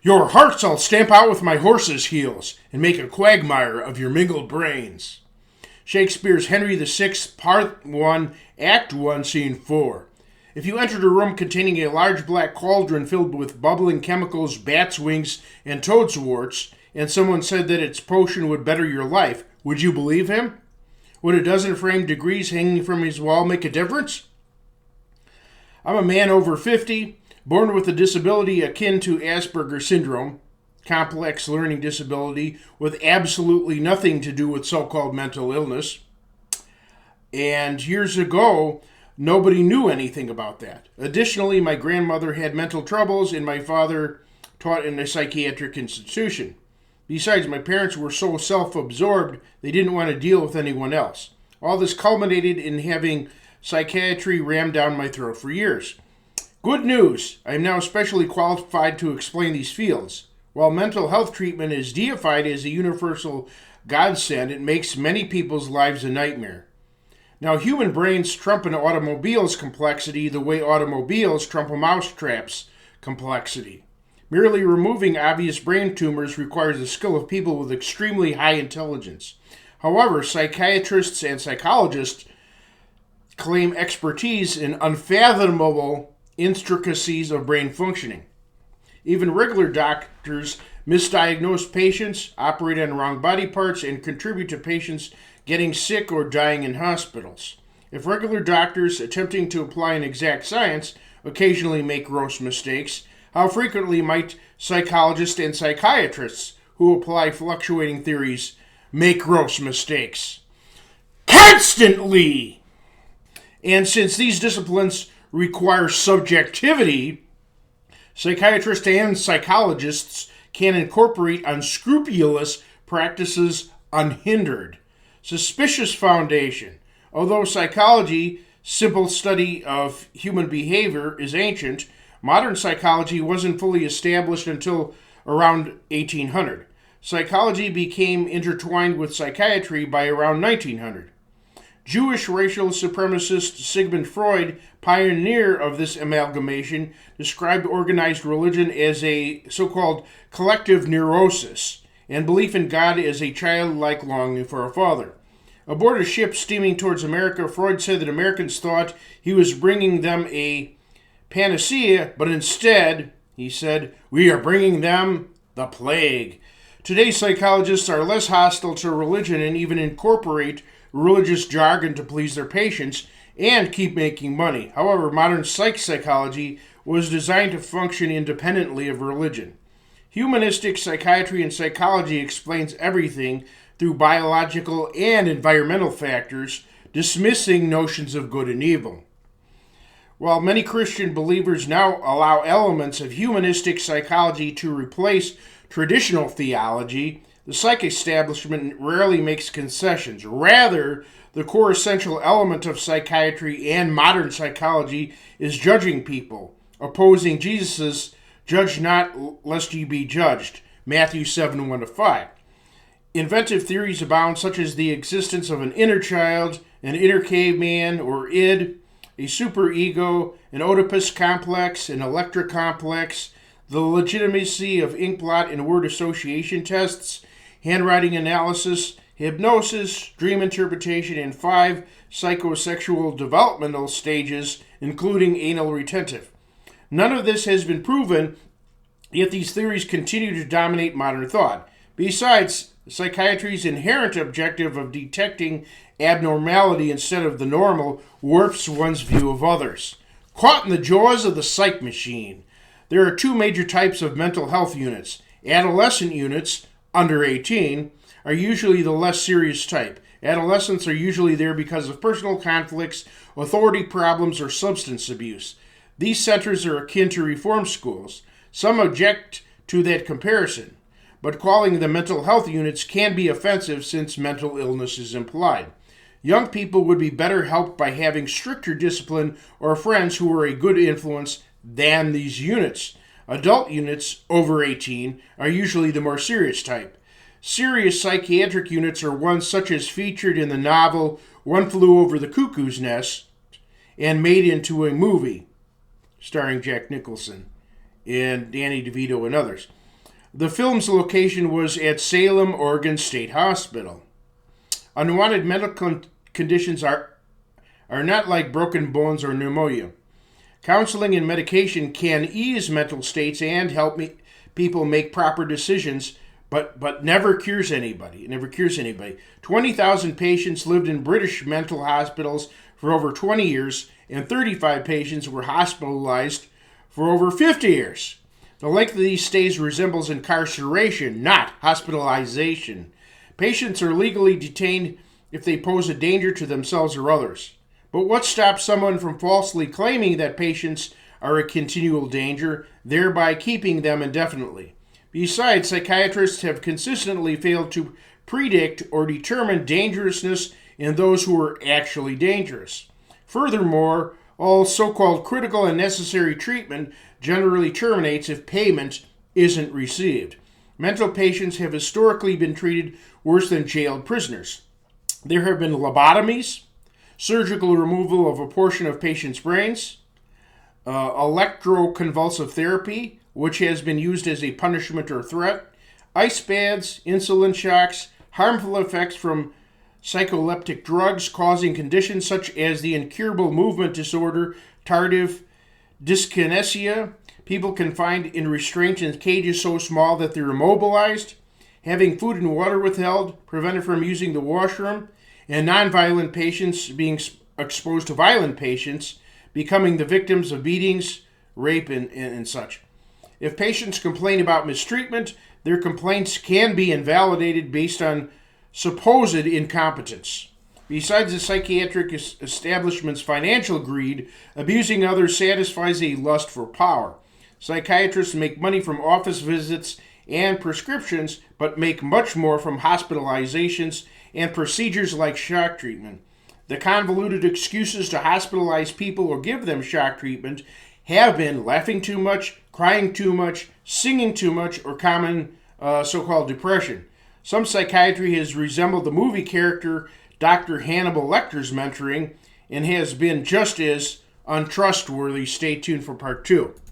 Your hearts I'll stamp out with my horse's heels, and make a quagmire of your mingled brains. Shakespeare's Henry VI, Part 1, Act 1, Scene 4. If you entered a room containing a large black cauldron filled with bubbling chemicals, bats' wings, and toad's warts, and someone said that its potion would better your life, would you believe him? Would a dozen framed degrees hanging from his wall make a difference? I'm a man over 50, born with a disability akin to Asperger's syndrome, complex learning disability with absolutely nothing to do with so-called mental illness. And years ago, nobody knew anything about that. Additionally, my grandmother had mental troubles and my father taught in a psychiatric institution. Besides, my parents were so self-absorbed, they didn't want to deal with anyone else. All this culminated in having psychiatry rammed down my throat for years. Good news, I am now specially qualified to explain these fields. While mental health treatment is deified as a universal godsend, it makes many people's lives a nightmare. Now, human brains trump an automobile's complexity the way automobiles trump a mousetrap's complexity. Merely removing obvious brain tumors requires the skill of people with extremely high intelligence. However, psychiatrists and psychologists claim expertise in unfathomable intricacies of brain functioning. Even regular doctors misdiagnose patients, operate on wrong body parts, and contribute to patients getting sick or dying in hospitals. If regular doctors attempting to apply an exact science occasionally make gross mistakes, how frequently might psychologists and psychiatrists who apply fluctuating theories make gross mistakes? Constantly! And since these disciplines require subjectivity, psychiatrists and psychologists can incorporate unscrupulous practices unhindered. Suspicious foundation. Although psychology, simple study of human behavior, is ancient, modern psychology wasn't fully established until around 1800. Psychology became intertwined with psychiatry by around 1900. Jewish racial supremacist Sigmund Freud, pioneer of this amalgamation, described organized religion as a so-called collective neurosis and belief in God as a childlike longing for a father. Aboard a ship steaming towards America, Freud said that Americans thought he was bringing them a panacea, but instead, he said, we are bringing them the plague. Today, psychologists are less hostile to religion and even incorporate religious jargon to please their patients and keep making money. However, modern psychology was designed to function independently of religion. Humanistic psychiatry and psychology explains everything through biological and environmental factors, dismissing notions of good and evil. While many Christian believers now allow elements of humanistic psychology to replace traditional theology, the psych establishment rarely makes concessions. Rather, the core essential element of psychiatry and modern psychology is judging people, opposing Jesus' judge not lest ye be judged, Matthew 7, 1-5. Inventive theories abound, such as the existence of an inner child, an inner caveman or id, a superego, an Oedipus complex, an Electra complex, the legitimacy of inkblot and word association tests, handwriting analysis, hypnosis, dream interpretation, and 5 psychosexual developmental stages, including anal retentive. None of this has been proven, yet these theories continue to dominate modern thought. Besides, psychiatry's inherent objective of detecting abnormality instead of the normal warps one's view of others. Caught in the jaws of the psych machine. There are 2 major types of mental health units. Adolescent units, under 18, are usually the less serious type. Adolescents are usually there because of personal conflicts, authority problems, or substance abuse. These centers are akin to reform schools. Some object to that comparison, but calling them mental health units can be offensive since mental illness is implied. Young people would be better helped by having stricter discipline or friends who are a good influence than these units. Adult units, over 18, are usually the more serious type. Serious psychiatric units are ones such as featured in the novel One Flew Over the Cuckoo's Nest and made into a movie starring Jack Nicholson and Danny DeVito and others. The film's location was at Salem, Oregon State Hospital. Unwanted medical conditions are not like broken bones or pneumonia. Counseling and medication can ease mental states and help people make proper decisions, but never cures anybody. It never cures anybody. 20,000 patients lived in British mental hospitals for over 20 years, and 35 patients were hospitalized for over 50 years. The length of these stays resembles incarceration, not hospitalization. Patients are legally detained if they pose a danger to themselves or others. But what stops someone from falsely claiming that patients are a continual danger, thereby keeping them indefinitely? Besides, psychiatrists have consistently failed to predict or determine dangerousness in those who are actually dangerous. Furthermore, all so-called critical and necessary treatment generally terminates if payment isn't received. Mental patients have historically been treated worse than jailed prisoners. There have been lobotomies, surgical removal of a portion of patients' brains, electroconvulsive therapy, which has been used as a punishment or threat, ice baths, insulin shocks, harmful effects from psycholeptic drugs causing conditions such as the incurable movement disorder, tardive dyskinesia, people confined in restraints in cages so small that they're immobilized, having food and water withheld, prevented from using the washroom, and nonviolent patients being exposed to violent patients, becoming the victims of beatings, rape, and such. If patients complain about mistreatment, their complaints can be invalidated based on supposed incompetence. Besides the psychiatric establishment's financial greed, abusing others satisfies a lust for power. Psychiatrists make money from office visits and prescriptions, but make much more from hospitalizations and procedures like shock treatment. The convoluted excuses to hospitalize people or give them shock treatment have been laughing too much, crying too much, singing too much, or common so-called depression. Some psychiatry has resembled the movie character Dr. Hannibal Lecter's mentoring and has been just as untrustworthy. Stay tuned for part 2.